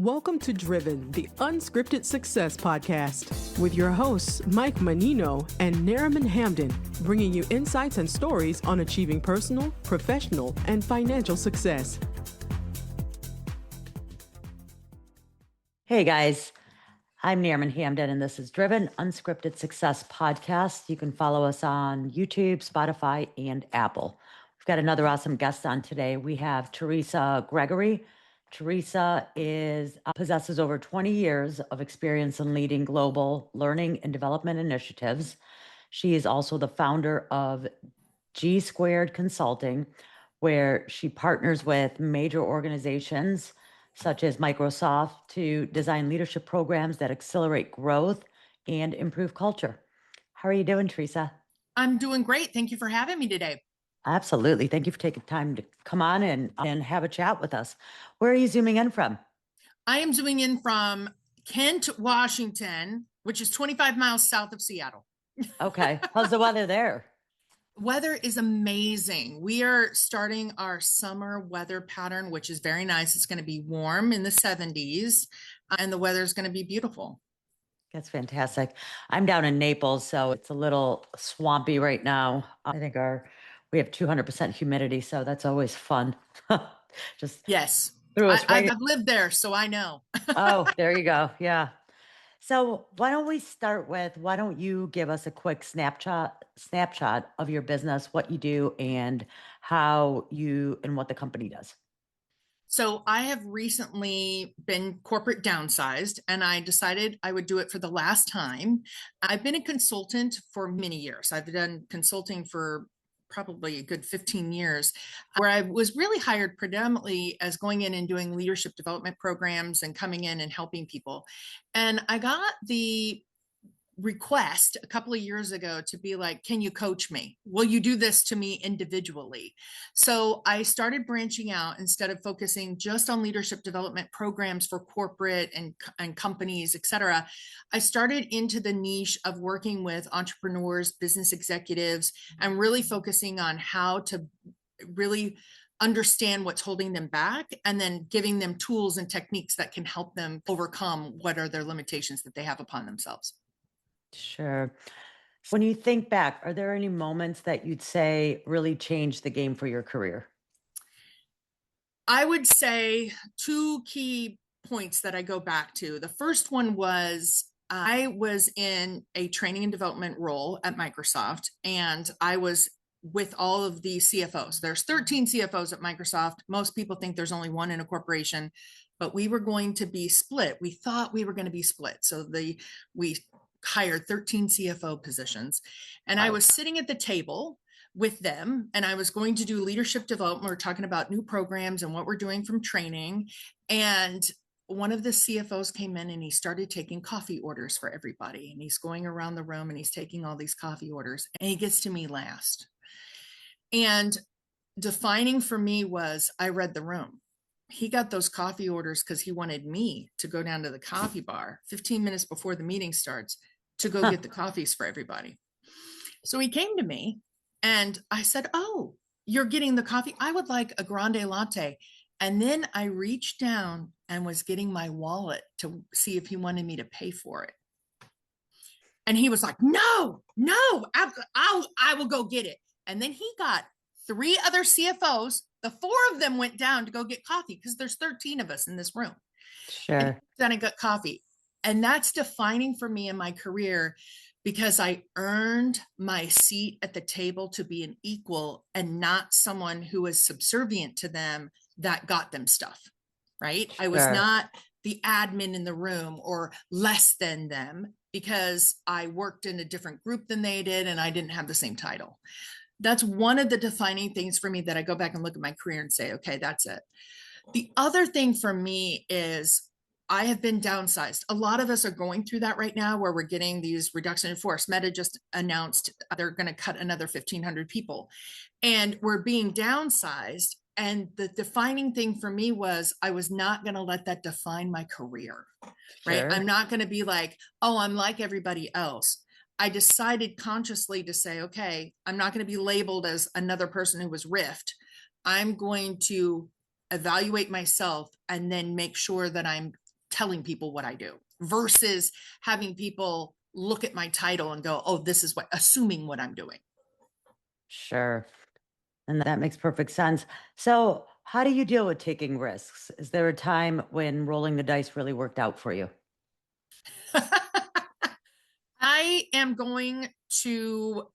Welcome to Driven, the Unscripted Success podcast, with your hosts, Mike Manino and Nareman Hamdan, bringing you insights and stories on achieving personal, professional, and financial success. Hey guys, I'm Nareman Hamdan, and this is Driven Unscripted Success podcast. You can follow us on YouTube, Spotify, and Apple. We've got another awesome guest on today. We have Teresa Gregory. Teresa possesses over 20 years of experience in leading global learning and development initiatives. She is also the founder of G Squared Consulting, where she partners with major organizations such as Microsoft to design leadership programs that accelerate growth and improve culture. How are you doing, Teresa? I'm doing great. Thank you for having me today. Absolutely. Thank you for taking time to come on and have a chat with us. Where are you zooming in from? I am zooming in from Kent, Washington, which is 25 miles south of Seattle. Okay. How's the weather there? Weather is amazing. We are starting our summer weather pattern, which is very nice. It's going to be warm in the 70s, and the weather is going to be beautiful. That's fantastic. I'm down in Naples, so it's a little swampy right now. I think we have 200% humidity, so that's always fun. Yes, I've lived there, so I know. Oh, there you go. Yeah. So why don't you give us a quick snapshot of your business, what you do, and what the company does? So I have recently been corporate downsized, and I decided I would do it for the last time. I've been a consultant for many years. I've done consulting for probably a good 15 years, where I was really hired predominantly as going in and doing leadership development programs and coming in and helping people. And I got the request a couple of years ago to be like, can you coach me? Will you do this to me individually? So I started branching out. Instead of focusing just on leadership development programs for corporate and companies, et cetera, I started into the niche of working with entrepreneurs, business executives, and really focusing on how to really understand what's holding them back, and then giving them tools and techniques that can help them overcome what are their limitations that they have upon themselves. Sure. When you think back, are there any moments that you'd say really changed the game for your career? I would say two key points that I go back to. The first one was I was in a training and development role at Microsoft, and I was with all of the CFOs. There's 13 CFOs at Microsoft. Most people think there's only one in a corporation, but we were going to be split. We thought we were going to be split. So we hired 13 CFO positions, and I was sitting at the table with them, and I was going to do leadership development. We're talking about new programs and what we're doing from training. And one of the CFOs came in and he started taking coffee orders for everybody. And he's going around the room and he's taking all these coffee orders, and he gets to me last. And defining for me was, I read the room. He got those coffee orders because he wanted me to go down to the coffee bar 15 minutes before the meeting starts to go get the coffees for everybody. So he came to me and I said, oh, you're getting the coffee? I would like a grande latte. And then I reached down and was getting my wallet to see if he wanted me to pay for it. And he was like, no, I will go get it. And then he got 3 other CFOs. The 4 of them went down to go get coffee because there's 13 of us in this room. Sure. And then I got coffee. And that's defining for me in my career, because I earned my seat at the table to be an equal and not someone who was subservient to them that got them stuff, right? Sure. I was not the admin in the room or less than them because I worked in a different group than they did and I didn't have the same title. That's one of the defining things for me that I go back and look at my career and say, okay, that's it. The other thing for me is I have been downsized. A lot of us are going through that right now, where we're getting these reduction in force. Meta just announced they're going to cut another 1,500 people, and we're being downsized. And the defining thing for me was I was not going to let that define my career, right? Sure. I'm not going to be like, oh, I'm like everybody else. I decided consciously to say, okay, I'm not going to be labeled as another person who was riffed. I'm going to evaluate myself and then make sure that I'm telling people what I do versus having people look at my title and go, oh, this is what, assuming what I'm doing. Sure. And that makes perfect sense. So, how do you deal with taking risks? Is there a time when rolling the dice really worked out for you? I am going to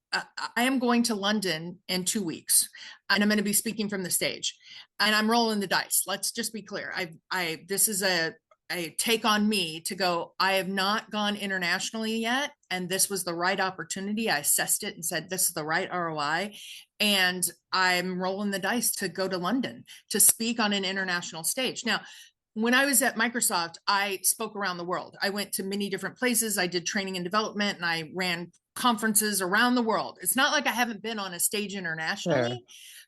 London in 2 weeks, and I'm going to be speaking from the stage, and I'm rolling the dice. Let's just be clear. This is a take on me to go. I have not gone internationally yet, and this was the right opportunity. I assessed it and said this is the right ROI, and I'm rolling the dice to go to London to speak on an international stage. Now, when I was at Microsoft, I spoke around the world. I went to many different places. I did training and development, and I ran conferences around the world. It's not like I haven't been on a stage internationally, Sure.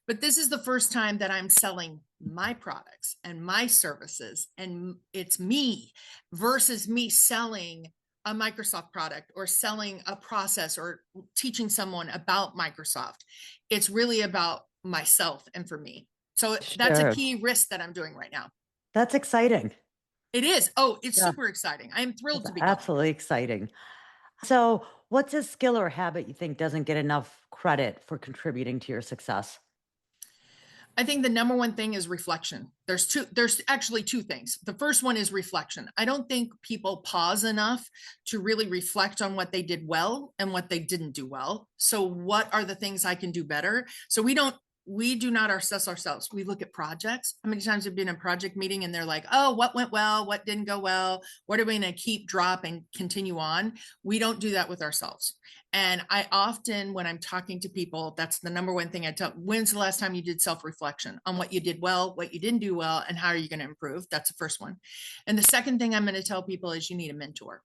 but this is the first time that I'm selling my products and my services, and it's me versus me selling a Microsoft product or selling a process or teaching someone about Microsoft. It's really about myself and for me. So that's a Sure. key risk that I'm doing right now. That's exciting. It is. Oh, it's Yeah, super exciting. I am thrilled that's to be going. absolutely exciting. So, what's a skill or habit you think doesn't get enough credit for contributing to your success? I think the number one thing is reflection. There's actually two things. The first one is reflection. I don't think people pause enough to really reflect on what they did well and what they didn't do well. So what are the things I can do better? So we do not assess ourselves. We look at projects. How many times have been in a project meeting and they're like, oh, what went well? What didn't go well? What are we going to keep, drop, and continue on? We don't do that with ourselves. And I often, when I'm talking to people, that's the number one thing I tell. When's the last time you did self-reflection on what you did well, what you didn't do well, and how are you going to improve? That's the first one. And the second thing I'm going to tell people is you need a mentor.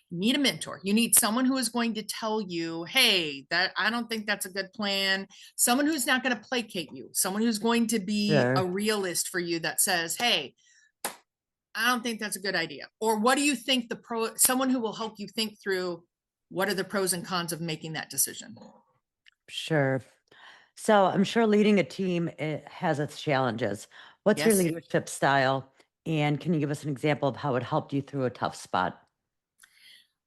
You need a mentor. You need someone who is going to tell you, hey, that I don't think that's a good plan. Someone who's not going to placate you. Someone who's going to be a Sure. realist for you that says, hey, I don't think that's a good idea. Or what do you think someone who will help you think through what are the pros and cons of making that decision? Sure. So, I'm sure leading a team it has its challenges. What's your Yes. leadership style? And can you give us an example of how it helped you through a tough spot?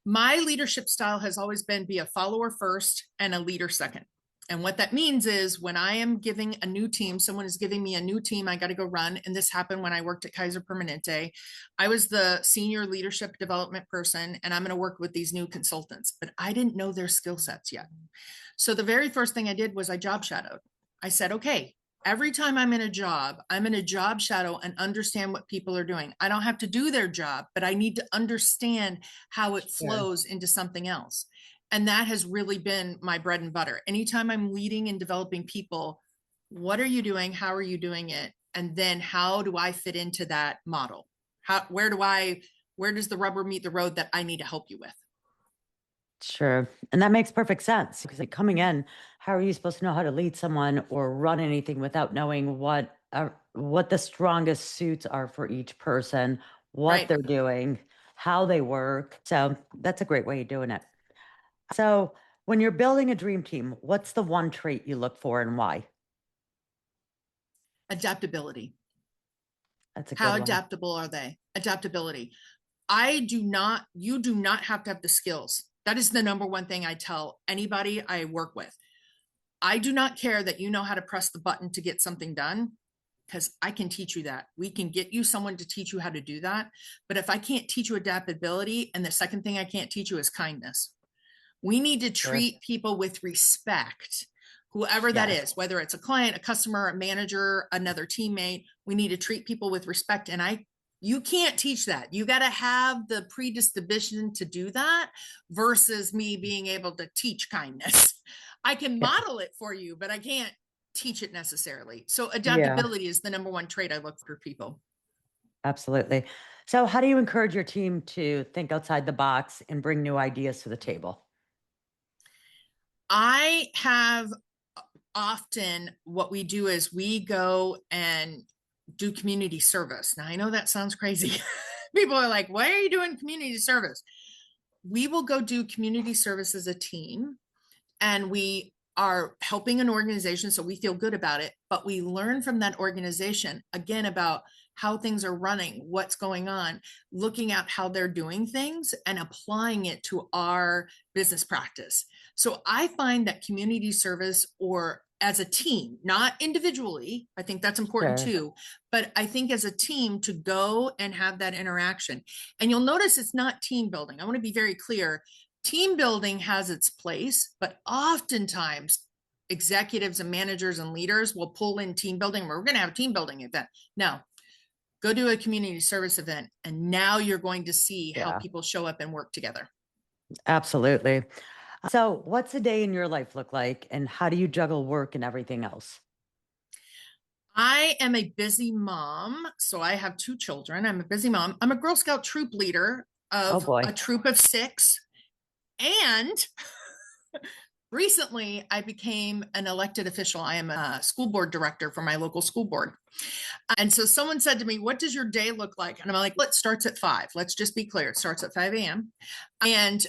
My leadership style has always been be a follower first and a leader second. And what that means is when I am giving a new team, someone is giving me a new team, I got to go run. And this happened when I worked at Kaiser Permanente. I was the senior leadership development person, and I'm going to work with these new consultants, but I didn't know their skill sets yet. So the very first thing I did was I job shadowed. I said, okay, every time I'm in a job, I'm in a job shadow and understand what people are doing. I don't have to do their job, but I need to understand how it Sure. flows into something else. And that has really been my bread and butter. Anytime I'm leading and developing people, what are you doing? How are you doing it? And then how do I fit into that model? Where does the rubber meet the road that I need to help you with? Sure. And that makes perfect sense because like coming in, how are you supposed to know how to lead someone or run anything without knowing what the strongest suits are for each person, what Right. they're doing, how they work. So that's a great way of doing it. So when you're building a dream team, what's the one trait you look for and why? Adaptability. That's a How good one. adaptable are they? Adaptability. You do not have to have the skills. That is the number one thing I tell anybody I work with. I do not care that you know how to press the button to get something done because I can teach you that. We can get you someone to teach you how to do that. But if I can't teach you adaptability, and the second thing I can't teach you is kindness. We need to Sure. treat people with respect, whoever that Yes. is, whether it's a client, a customer, a manager, another teammate. We need to treat people with respect. And you can't teach that. You got to have the predisposition to do that versus me being able to teach kindness. I can Yeah. model it for you, but I can't teach it necessarily. So Yeah, adaptability is the number one trait I look for people. absolutely. So how do you encourage your team to think outside the box and bring new ideas to the table? I have often what we do is we go and do community service. Now, I know that sounds crazy. People are like, why are you doing community service? We will go do community service as a team, and we are helping an organization. So we feel good about it, but we learn from that organization again about how things are running, what's going on, looking at how they're doing things and applying it to our business practice. So I find that community service, or as a team, not individually, I think that's important Sure. too, but I think as a team to go and have that interaction. And you'll notice it's not team building. I want to be very clear. Team building has its place, but oftentimes executives and managers and leaders will pull in team building. We're going to have a team building event. No, go do a community service event. And now you're going to see how Yeah, people show up and work together. absolutely. So, what's a day in your life look like, and how do you juggle work and everything else? I am a busy mom. So I have 2 children. I'm a busy mom. I'm a Girl Scout troop leader Oh of boy. a troop of 6. And recently I became an elected official. I am a school board director for my local school board. And so someone said to me, what does your day look like? And I'm like, well, it starts at 5. Let's just be clear. It starts at 5 a.m. And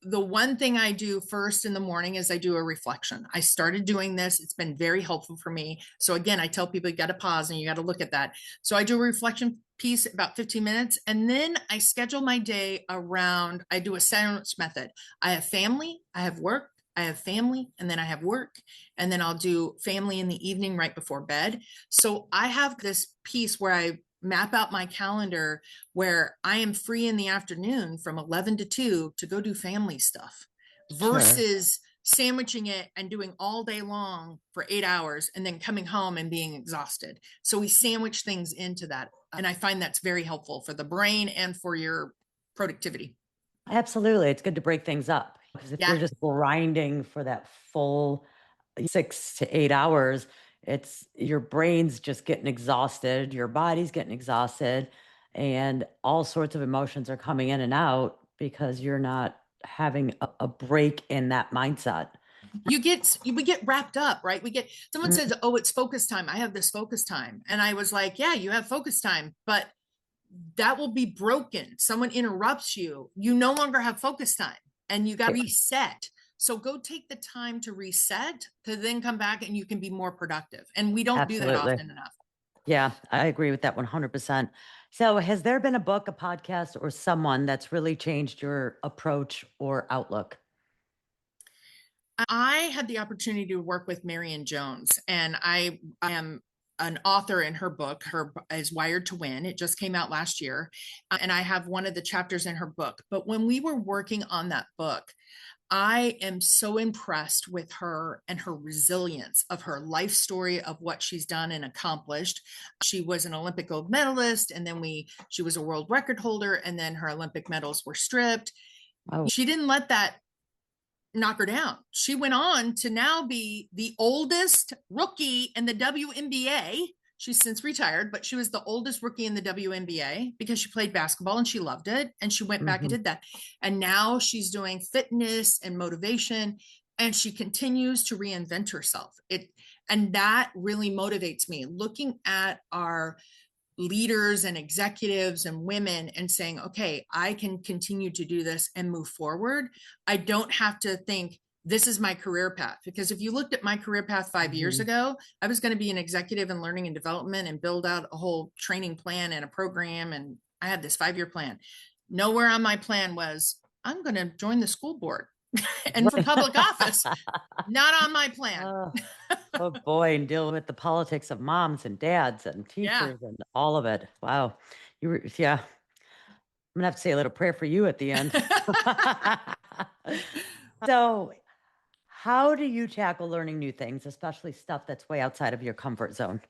the one thing I do first in the morning is I do a reflection. I started doing this. It's been very helpful for me. So again, I tell people you got to pause and you got to look at that. So I do a reflection piece about 15 minutes. And then I schedule my day around, I do a sandwich method. I have family, I have work, I have family, and then I have work. And then I'll do family in the evening right before bed. So I have this piece where I map out my calendar where I am free in the afternoon from 11 to 2 to go do family stuff Sure. versus sandwiching it and doing all day long for 8 hours and then coming home and being exhausted. So we sandwich things into that. And I find that's very helpful for the brain and for your productivity. Absolutely. It's good to break things up, because if you're Yeah. just grinding for that full 6 to 8 hours, it's your brain's just getting exhausted, your body's getting exhausted, and all sorts of emotions are coming in and out because you're not having a break in that mindset. We get wrapped up, right? Someone Mm, says, oh, it's focus time. I have this focus time. And I was like, yeah, you have focus time, but that will be broken. Someone interrupts you. You no longer have focus time and you got to yeah, reset. So go take the time to reset to then come back and you can be more productive. And we don't do that absolutely. often enough. Yeah, I agree with that 100%. So, has there been a book, a podcast, or someone that's really changed your approach or outlook? I had the opportunity to work with Marion Jones, and I am an author in her book. Her is Wired to Win. It just came out last year, and I have one of the chapters in her book. But when we were working on that book, I am so impressed with her and her resilience of her life story of what she's done and accomplished. She was an Olympic gold medalist, and then she was a world record holder, and then her Olympic medals were stripped. Oh, She didn't let that knock her down. She went on to now be the oldest rookie in the WNBA. She's since retired, but she was the oldest rookie in the WNBA because she played basketball and she loved it. And she went back and mhm. did that. And now she's doing fitness and motivation, and she continues to reinvent herself. And that really motivates me, looking at our leaders and executives and women and saying, okay, I can continue to do this and move forward. I don't have to think this is my career path. Because if you looked at my career path 5 years Mhm. ago, I was going to be an executive in learning and development and build out a whole training plan and a program. And I had this 5-year plan. Nowhere on my plan was, I'm going to join the school board and for public office. Not on my plan. Oh, oh boy, and dealing with the politics of moms and dads and Yeah. teachers and all of it. Wow. Yeah, I'm gonna have to say a little prayer for you at the end. So, how do you tackle learning new things, especially stuff that's way outside of your comfort zone?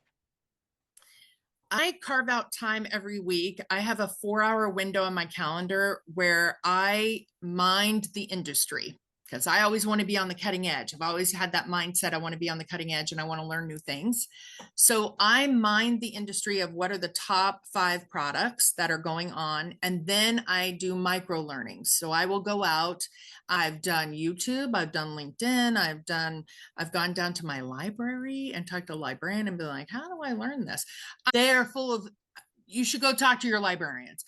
I carve out time every week. I have a 4-hour window on my calendar where I mind the industry because I always want to be on the cutting edge. I've always had that mindset. I want to be on the cutting edge and I want to learn new things. So I mind the industry of what are the top 5 products that are going on. And then I do micro learnings. So I will go out. I've done YouTube, I've done LinkedIn, I've gone down to my library and talked to a librarian and be like, how do I learn this? They're full of, you should go talk to your librarians.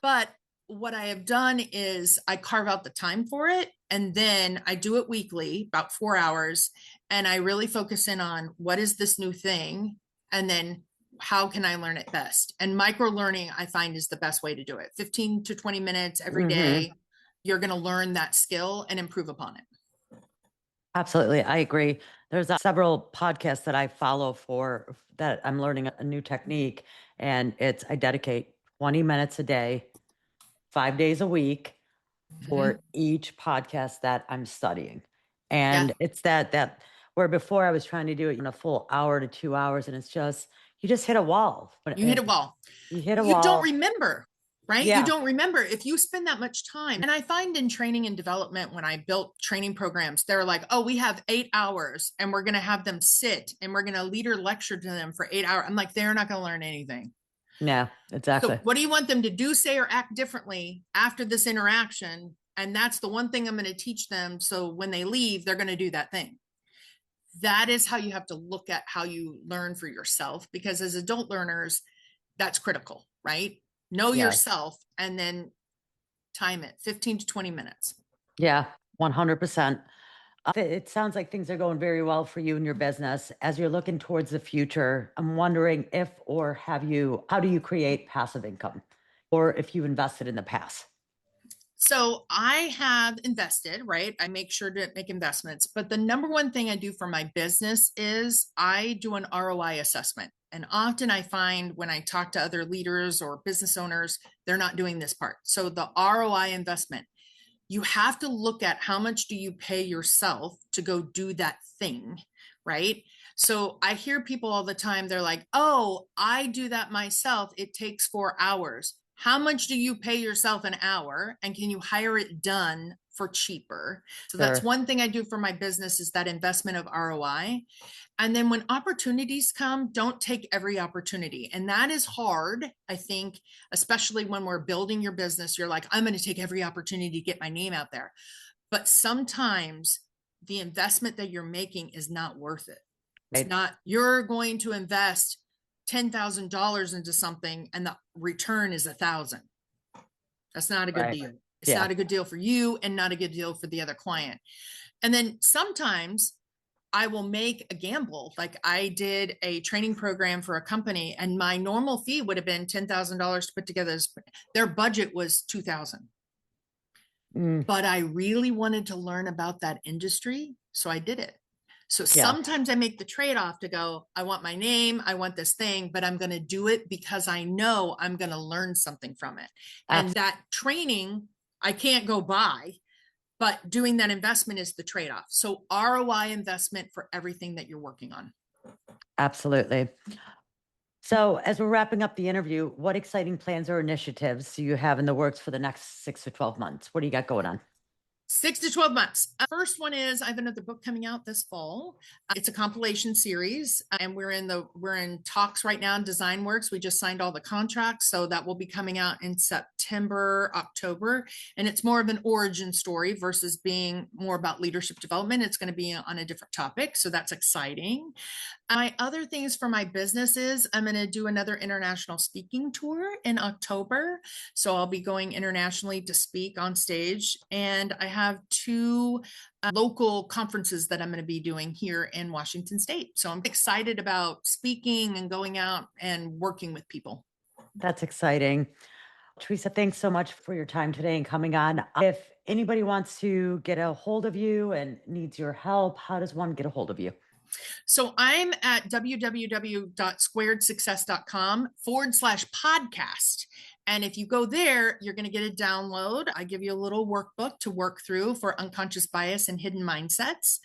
But what I have done is I carve out the time for it and then I do it weekly, about 4 hours. And I really focus in on what is this new thing? And then how can I learn it best? And micro learning, I find, is the best way to do it. 15 to 20 minutes every day, you're going to learn that skill and improve upon it. Absolutely. I agree. There's several podcasts that I follow for that I'm learning a new technique, and I dedicate 20 minutes a day, 5 days a week for each podcast that I'm studying. And it's that where before I was trying to do it in a full hour to 2 hours, and it's just, you just hit a wall. You hit a wall. You hit a You wall. don't remember, right? Yeah. You don't remember if you spend that much time. And I find in training and development, when I built training programs, they're like, oh, we have 8 hours and we're going to have them sit and we're going to leader lecture to them for 8 hours. I'm like, they're not going to learn anything. Yeah, exactly. So what do you want them to do, say, or act differently after this interaction? And that's the one thing I'm going to teach them. So when they leave, they're going to do that thing. That is how you have to look at how you learn for yourself, because as adult learners, that's critical, right? Know yourself and then time it 15 to 20 minutes. Yeah, 100%. It sounds like things are going very well for you and your business. As you're looking towards the future, I'm wondering how do you create passive income, or if you invested in the past? So I have invested, right? I make sure to make investments, but the number one thing I do for my business is I do an ROI assessment. And often I find when I talk to other leaders or business owners, they're not doing this part. So the ROI investment, you have to look at how much do you pay yourself to go do that thing, right? So I hear people all the time, they're like, oh, I do that myself. It takes 4 hours. How much do you pay yourself an hour, and can you hire it done for cheaper? So that's one thing I do for my business, is that investment of ROI. And then when opportunities come, don't take every opportunity. And that is hard, I think, especially when we're building your business. You're like, I'm going to take every opportunity to get my name out there. But sometimes the investment that you're making is not worth it. It's not, you're going to invest $10,000 into something and the return is $1,000. That's not a good deal. It's not a good deal for you and not a good deal for the other client. And then sometimes I will make a gamble. Like I did a training program for a company and my normal fee would have been $10,000 to put together. Their budget was $2,000. But I really wanted to learn about that industry. So I did it. So sometimes I make the trade-off to go, I want my name, I want this thing, but I'm going to do it because I know I'm going to learn something from it. And that training, I can't go buy, but doing that investment is the trade-off. So ROI investment for everything that you're working on. Absolutely. So as we're wrapping up the interview, what exciting plans or initiatives do you have in the works for the next 6 to 12 months? What do you got going on? 6 to 12 months. First one is I have another book coming out this fall. It's a compilation series, and we're in talks right now in Design Works. We just signed all the contracts, so that will be coming out in September, October. And it's more of an origin story versus being more about leadership development. It's going to be on a different topic, so that's exciting. My other things for my business is I'm going to do another international speaking tour in October. So I'll be going internationally to speak on stage, and I have 2 local conferences that I'm going to be doing here in Washington State. So I'm excited about speaking and going out and working with people. That's exciting. Teresa, thanks so much for your time today and coming on. If anybody wants to get a hold of you and needs your help, how does one get a hold of you? So I'm at www.squaredsuccess.com/podcast. And if you go there, you're going to get a download. I give you a little workbook to work through for unconscious bias and hidden mindsets.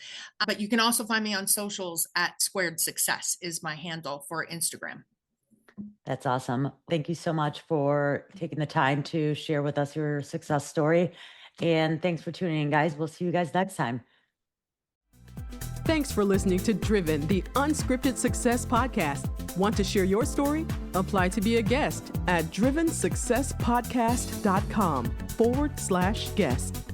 But you can also find me on socials at Squared Success is my handle for Instagram. That's awesome. Thank you so much for taking the time to share with us your success story. And thanks for tuning in, guys. We'll see you guys next time. Thanks for listening to Driven, the Unscripted Success Podcast. Want to share your story? Apply to be a guest at drivensuccesspodcast.com/guest.